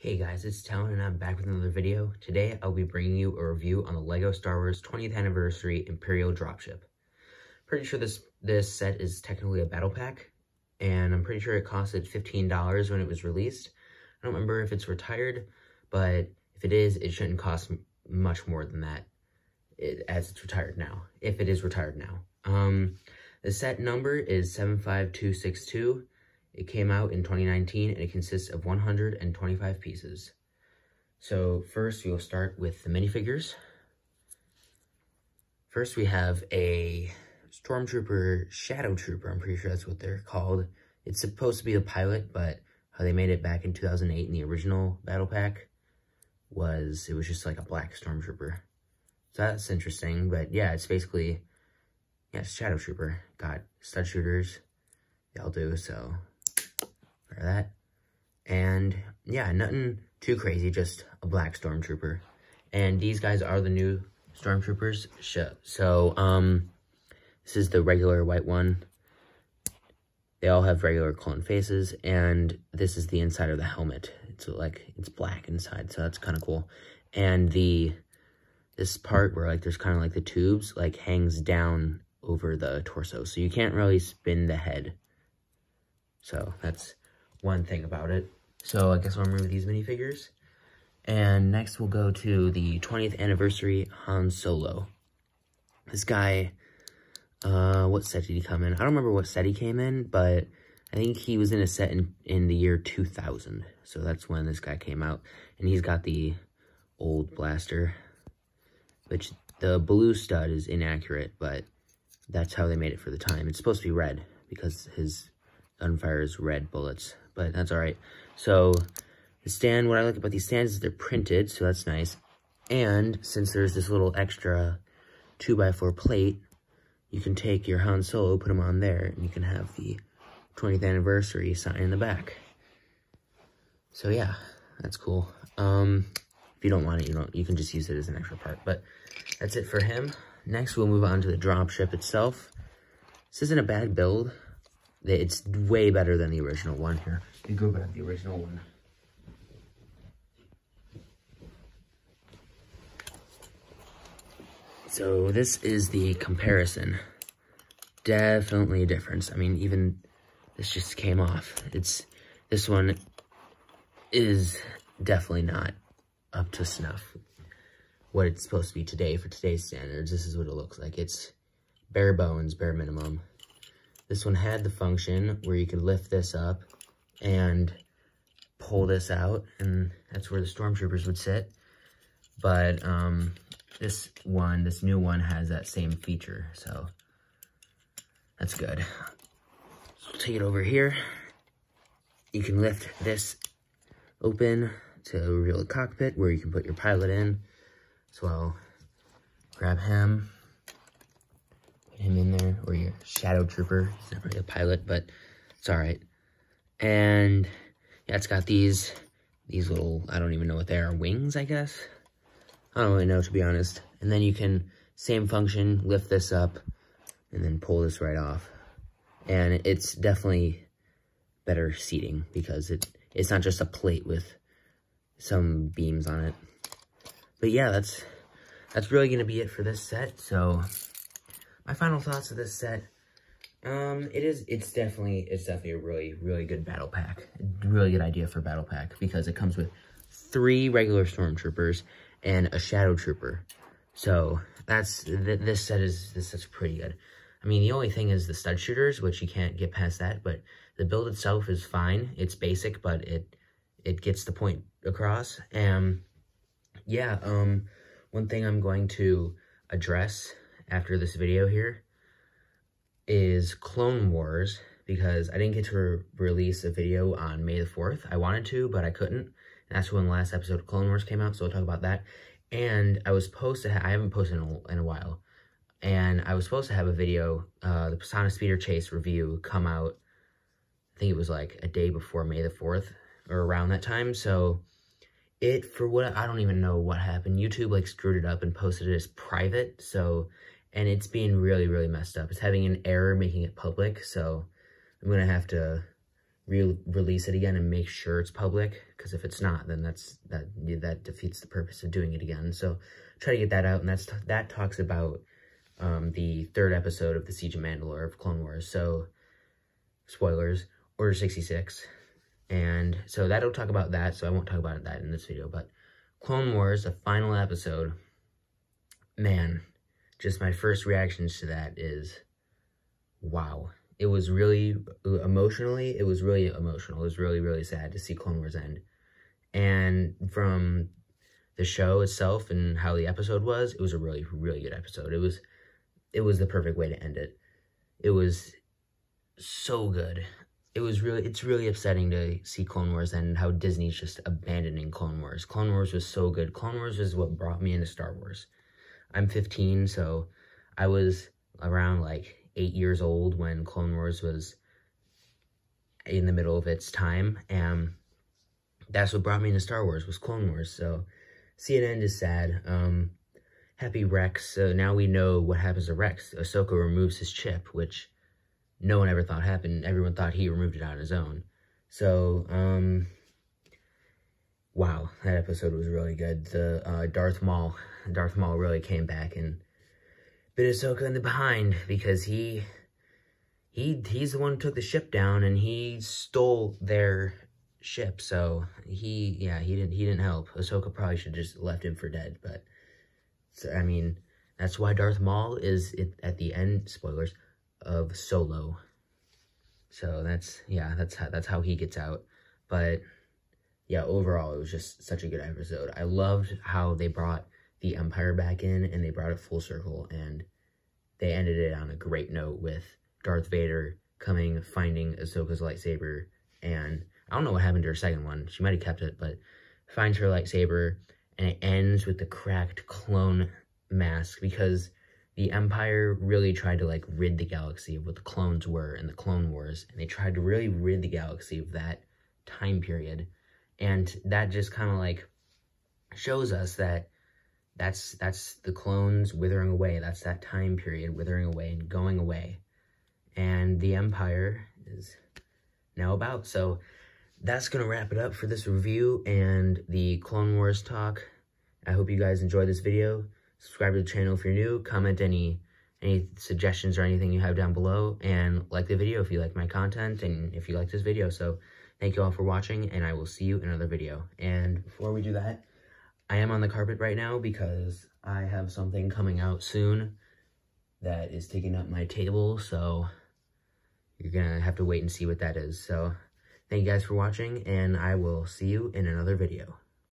Hey guys, it's Talon and I'm back with another video. Today I'll be bringing you a review on the LEGO Star Wars 20th Anniversary Imperial Dropship. Pretty sure this set is technically a battle pack, and I'm pretty sure it costed $15 when it was released. I don't remember if it's retired, but if it is, it shouldn't cost much more than that as it's retired now, if it is retired now. The set number is 75262. It came out in 2019, and it consists of 125 pieces. So first, we'll start with the minifigures. First, we have a Stormtrooper, Shadow Trooper. I'm pretty sure that's what they're called. It's supposed to be the pilot, but how they made it back in 2008 in the original Battle Pack was, it was just like a black Stormtrooper. So that's interesting, but yeah, it's basically, yeah, it's Shadow Trooper. Got stud shooters, they all do, so for that. And yeah, nothing too crazy, just a black Stormtrooper. And these guys are the new Stormtroopers. So, this is the regular white one. They all have regular clone faces, and this is the inside of the helmet. It's like, it's black inside, so that's kind of cool. And this part where like there's kind of like the tubes like hangs down over the torso, so you can't really spin the head. So that's one thing about it. So I guess I'll remove these minifigures. And next we'll go to the 20th Anniversary Han Solo. This guy, what set did he come in? I don't remember what set he came in, but I think he was in a set in the year 2000. So that's when this guy came out. And he's got the old blaster, which the blue stud is inaccurate, but that's how they made it for the time. It's supposed to be red because his gunfire is red bullets, but that's all right. So the stand, what I like about these stands is they're printed, so that's nice. And since there's this little extra 2x4 plate, you can take your Han Solo, put him on there, and you can have the 20th anniversary sign in the back. So yeah, that's cool. If you don't want it, you can just use it as an extra part, but that's it for him. Next, we'll move on to the dropship itself. This isn't a bad build. It's way better than the original one here. You go back to the original one. So this is the comparison. Definitely a difference. I mean, even this just came off. This one is definitely not up to snuff. What it's supposed to be today for today's standards. This is what it looks like. It's bare bones, bare minimum. This one had the function where you could lift this up and pull this out, and that's where the Stormtroopers would sit. But this new one has that same feature, so that's good. So we'll take it over here. You can lift this open to reveal the cockpit where you can put your pilot in. So I'll grab him. Him in there, or your Shadow Trooper. He's not really a pilot, but it's all right. And yeah, it's got these little, I don't even know what they are, wings, I guess. I don't really know, to be honest. And then you can, same function, lift this up and then pull this right off. And it's definitely better seating because it's not just a plate with some beams on it. But yeah, that's really gonna be it for this set. So my final thoughts of this set, it's definitely a really, really good battle pack. Really good idea for a battle pack because it comes with 3 regular Stormtroopers and a Shadow Trooper. So this set's pretty good. I mean, the only thing is the stud shooters, which you can't get past that, but the build itself is fine. It's basic, but it gets the point across. And yeah, one thing I'm going to address after this video here is Clone Wars, because I didn't get to release a video on May the 4th. I wanted to, but I couldn't. And that's when the last episode of Clone Wars came out, so we'll talk about that. And I was supposed to I haven't posted in a while, and I was supposed to have a video, the Pasaana Soeeder Chase review, come out, I think it was like a day before May the 4th, or around that time. So I don't even know what happened. YouTube like screwed it up and posted it as private, so, and it's being really, really messed up. It's having an error making it public, so I'm gonna have to release it again and make sure it's public, because if it's not, then that defeats the purpose of doing it again. So try to get that out, and that talks about the 3rd episode of the Siege of Mandalore of Clone Wars. So spoilers, Order 66, and so that'll talk about that. So I won't talk about that in this video, but Clone Wars, the final episode, man, just my first reactions to that is, wow. It was really, emotionally, it was really emotional. It was really, really sad to see Clone Wars end. And from the show itself and how the episode was, it was a really, really good episode. It was the perfect way to end it. It was so good. It's really upsetting to see Clone Wars and how Disney's just abandoning Clone Wars. Clone Wars was so good. Clone Wars was what brought me into Star Wars. I'm 15, so I was around like 8 years old when Clone Wars was in the middle of its time, and that's what brought me into Star Wars, was Clone Wars. So seeing it end is sad. Happy Rex. So now we know what happens to Rex. Ahsoka removes his chip, which no one ever thought happened. Everyone thought he removed it on his own. So, wow, that episode was really good. The Darth Maul really came back and bit Ahsoka in the behind, because he's the one who took the ship down, and he stole their ship. So he didn't help. Ahsoka probably should have just left him for dead. But so, I mean, that's why Darth Maul is at the end, spoilers, of Solo. So that's how he gets out. But yeah, overall it was just such a good episode. I loved how they brought the Empire back in, and they brought it full circle, and they ended it on a great note with Darth Vader finding Ahsoka's lightsaber, and I don't know what happened to her second one. She might have kept it, but finds her lightsaber, and it ends with the cracked clone mask, because the Empire really tried to like rid the galaxy of what the clones were in the Clone Wars, and they tried to really rid the galaxy of that time period, and that just kind of like shows us that that's the clones withering away. That's that time period withering away and going away. And the Empire is now about. So that's going to wrap it up for this review and the Clone Wars talk. I hope you guys enjoyed this video. Subscribe to the channel if you're new. Comment any suggestions or anything you have down below. And like the video if you like my content and if you like this video. So thank you all for watching, and I will see you in another video. And before we do that, I am on the carpet right now because I have something coming out soon that is taking up my table, so you're gonna have to wait and see what that is. So thank you guys for watching, and I will see you in another video.